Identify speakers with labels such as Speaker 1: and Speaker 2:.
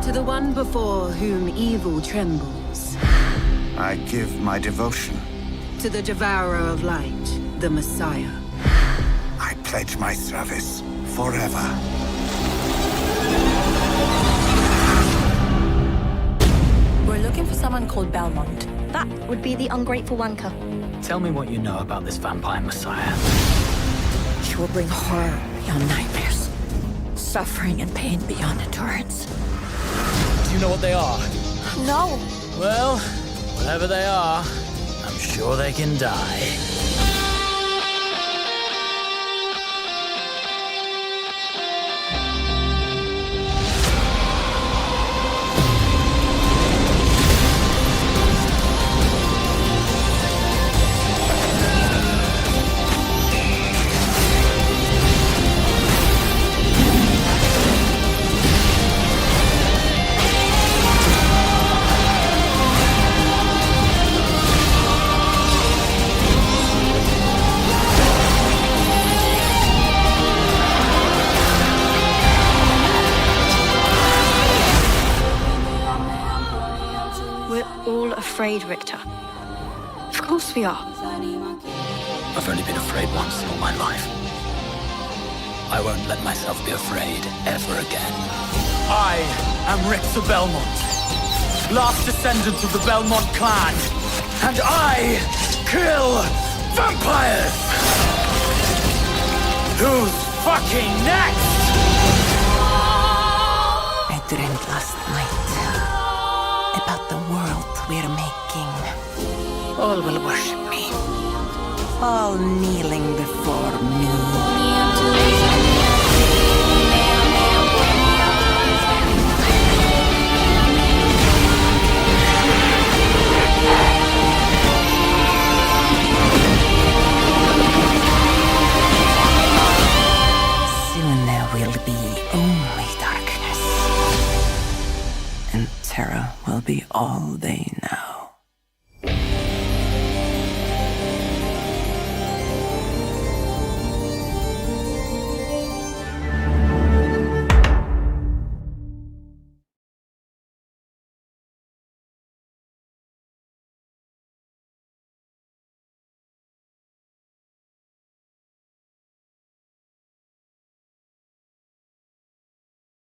Speaker 1: To the one before whom evil trembles.
Speaker 2: I give my devotion.
Speaker 1: To the devourer of light, the Messiah.
Speaker 2: I pledge my service forever.
Speaker 3: We're looking for someone called Belmont.
Speaker 4: That would be the ungrateful wanker.
Speaker 5: Tell me what you know about this vampire messiah.
Speaker 3: She will bring horror beyond nightmares. Suffering and pain beyond endurance.
Speaker 5: Do you know what they are?
Speaker 3: No!
Speaker 5: Well, whatever they are, I'm sure they can die.
Speaker 4: We're all afraid, Richter. Of course we are.
Speaker 5: I've only been afraid once in all my life. I won't let myself be afraid ever again. I am Richter Belmont, last descendant of the Belmont clan, and I kill vampires! Who's fucking next?
Speaker 3: I dreamed last night about the world we're making. All will worship me. All kneeling before me. Soon there will be only darkness. And terror will be all they know.